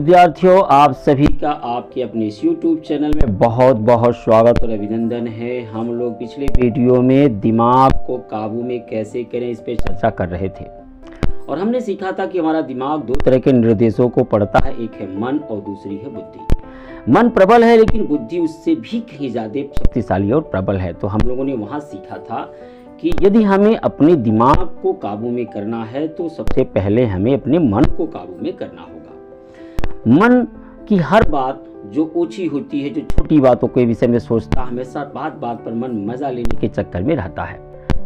विद्यार्थियों, आप सभी का आपके अपने इस YouTube चैनल में बहुत बहुत स्वागत और अभिनंदन है। हम लोग पिछले वीडियो में दिमाग को काबू में कैसे करें इस पर चर्चा कर रहे थे और हमने सीखा था कि हमारा दिमाग दो तरह के निर्देशों को पढ़ता है, एक है मन और दूसरी है बुद्धि। मन प्रबल है लेकिन बुद्धि उससे भी कहीं ज़्यादा शक्तिशाली और प्रबल है। तो हम लोगों ने वहाँ सीखा था कि यदि हमें अपने दिमाग को काबू में करना है तो सबसे पहले हमें अपने मन को काबू में करना होगा। मन की हर बात जो ऊंची होती है, जो छोटी बातों के विषय में सोचता, हमेशा बात बात पर मन मजा लेने के चक्कर में रहता है।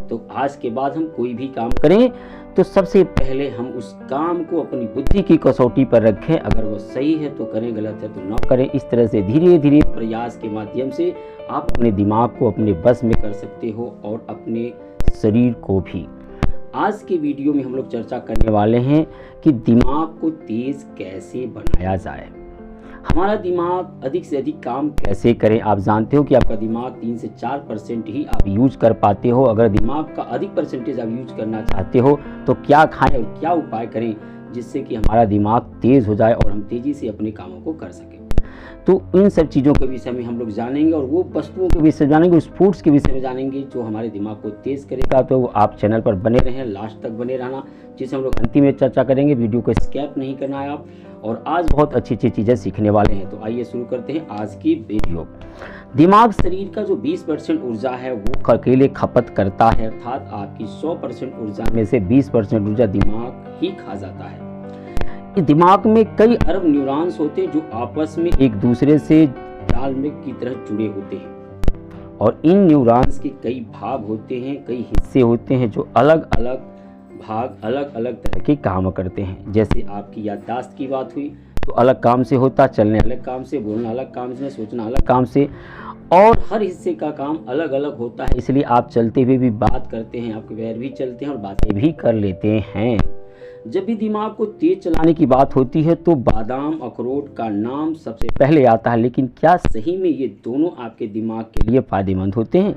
तो आज के बाद हम कोई भी काम करें तो सबसे पहले हम उस काम को अपनी बुद्धि की कसौटी पर रखें। अगर वो सही है तो करें, गलत है तो ना करें। इस तरह से धीरे धीरे प्रयास के माध्यम से आप अपने दिमाग को अपने बस में कर सकते हो और अपने शरीर को भी। आज के वीडियो में हम लोग चर्चा करने वाले हैं कि दिमाग को तेज कैसे बनाया जाए, हमारा दिमाग अधिक से अधिक काम कैसे करें। आप जानते हो कि आपका दिमाग 3 से 4% ही आप यूज कर पाते हो। अगर दिमाग का अधिक परसेंटेज आप यूज करना चाहते हो तो क्या खाएं और क्या उपाय करें जिससे कि हमारा दिमाग तेज हो जाए और हम तेजी से अपने कामों को कर सकें। तो इन सब चीज़ों के विषय में हम लोग जानेंगे और वो वस्तुओं के विषय जानेंगे, उस फूड्स के विषय में जानेंगे जो हमारे दिमाग को तेज करेगा। तो आप चैनल पर बने रहें, लास्ट तक बने रहना, जिसे हम लोग अंतिम में चर्चा करेंगे। वीडियो को स्किप नहीं करना है आप। और आज बहुत अच्छी अच्छी चीज़ें सीखने वाले हैं। तो आइए शुरू करते हैं आज की वीडियो। दिमाग शरीर का जो 20% ऊर्जा है वो अकेले खपत करता है, अर्थात आपकी 100% ऊर्जा में से 20% ऊर्जा दिमाग ही खा जाता है। दिमाग में कई अरब न्यूरॉन्स होते हैं जो आपस में एक दूसरे से जाल में की तरह जुड़े होते हैं और इन न्यूरॉन्स के कई भाग होते हैं, कई हिस्से होते हैं जो अलग अलग भाग अलग अलग तरह के काम करते हैं। जैसे आपकी याददाश्त की बात हुई तो अलग काम से होता, चलने अलग काम से, बोलना अलग काम से, सोचना अलग काम से, और हर हिस्से का काम अलग अलग होता है। इसलिए आप चलते हुए भी बात करते हैं, आपके पैर भी चलते हैं और बातें भी कर लेते हैं। जब भी दिमाग को तेज चलाने की बात होती है तो बादाम अखरोट का नाम सबसे पहले आता है। लेकिन क्या सही में ये दोनों आपके दिमाग के लिए फायदेमंद होते हैं?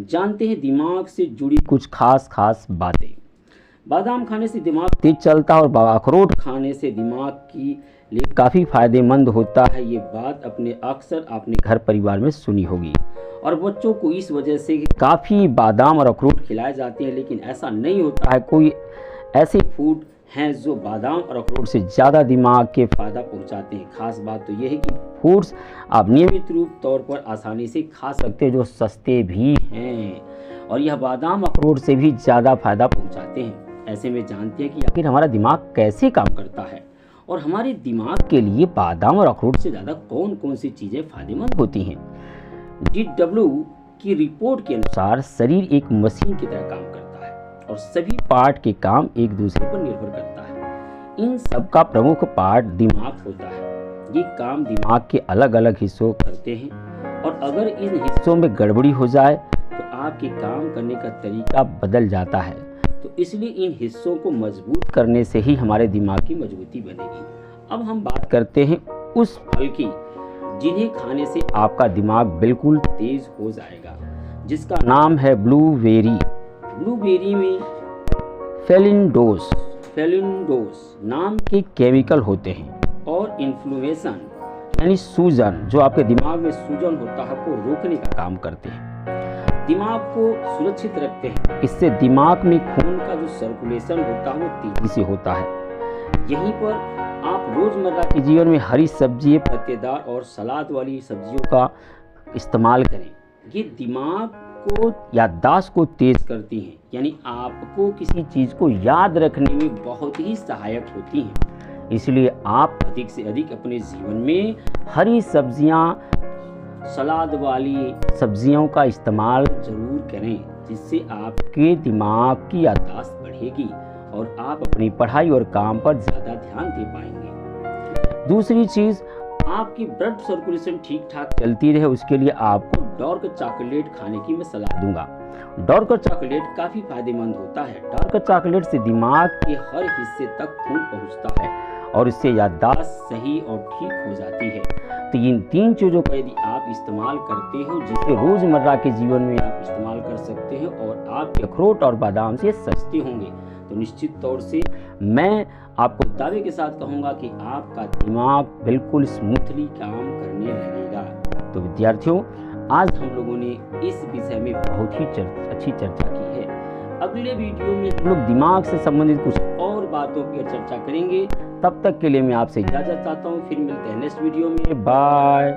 जानते हैं दिमाग से जुड़ी कुछ खास बातें। बादाम खाने से दिमाग तेज चलता है और अखरोट खाने से दिमाग की लिए काफ़ी फायदेमंद होता है। ये बात अक्सर आपने घर परिवार में सुनी होगी और बच्चों को इस वजह से काफ़ी बादाम और अखरोट खिलाए जाते हैं। लेकिन ऐसा नहीं होता है। कोई ऐसे फूड हैं जो बादाम और अखरोट से ज़्यादा दिमाग के फ़ायदा पहुंचाते हैं। खास बात तो यह है कि फूड्स आप नियमित रूप तौर पर आसानी से खा सकते हैं, जो सस्ते भी हैं और यह बादाम अखरोट से भी ज़्यादा फ़ायदा पहुंचाते हैं। ऐसे में जानते हैं कि आखिर हमारा दिमाग कैसे काम करता है और हमारे दिमाग के लिए बादाम और अखरोट से ज़्यादा कौन कौन सी चीज़ें फ़ायदेमंद होती हैं। DW की रिपोर्ट के अनुसार शरीर एक मशीन की तरह काम करता है और सभी पार्ट के काम एक दूसरे पर निर्भर करता है। इन सब का प्रमुख पार्ट दिमाग होता है। ये काम दिमाग के अलग अलग हिस्सों करते हैं और अगर इन हिस्सों में गड़बड़ी हो जाए तो आपके काम करने का तरीका बदल जाता है। तो इसलिए इन हिस्सों को मजबूत करने से ही हमारे दिमाग की मजबूती बनेगी। अब हम बात करते हैं उस फल की जिन्हें खाने से आपका दिमाग बिल्कुल तेज हो जाएगा, जिसका नाम है ब्लूबेरी। ब्लूबेरी में फेलिनोडोस नाम के केमिकल होते हैं और इन्फ्लेमेशन यानी सूजन, जो आपके दिमाग में सूजन होता है, को रोकने का काम करते हैं, दिमाग को सुरक्षित रखते हैं। इससे दिमाग में खून का जो सर्कुलेशन होता है वो तेजी से होता है। यहीं पर आप रोजमर्रा के जीवन में हरी सब्जियां, पत्तेदार और सलाद वाली सब्जियों का इस्तेमाल करें। ये दिमाग को याददाश्त को तेज करती हैं, यानी आपको किसी चीज़ को याद रखने में बहुत ही सहायक होती हैं। इसलिए आप अधिक से अधिक अपने जीवन में हरी सब्जियां, सलाद वाली सब्जियों का इस्तेमाल ज़रूर करें, जिससे आपके दिमाग की याददाश्त बढ़ेगी और आप अपनी पढ़ाई और काम पर ज़्यादा ध्यान दे पाएंगे। दूसरी चीज़, आपकी ब्लड सर्कुलेशन ठीक ठाक चलती रहे, उसके लिए आपको डार्क चॉकलेट खाने की मैं सलाह दूंगा। डार्क चॉकलेट काफ़ी फायदेमंद होता है। डार्क चॉकलेट से दिमाग के हर हिस्से तक खून पहुंचता है और इससे याददाश्त सही और ठीक हो जाती है। तो इन 3 चीज़ों का यदि आप इस्तेमाल करते हो, जिसे रोज़मर्रा के जीवन में आप इस्तेमाल कर सकते हो और आपके अखरोट और बादाम से सस्ते होंगे, तो निश्चित तौर से मैं आपको दावे के साथ कहूँगा कि आपका दिमाग बिल्कुल स्मूथली काम करने लगेगा। तो विद्यार्थियों, आज हम लोगों ने इस विषय में बहुत ही अच्छी चर्चा की है। अगले वीडियो में हम लोग दिमाग से संबंधित कुछ और बातों पर चर्चा करेंगे। तब तक के लिए मैं आपसे इजाज़त चाहता हूँ। फिर मिलते हैं नेक्स्ट वीडियो में। बाय।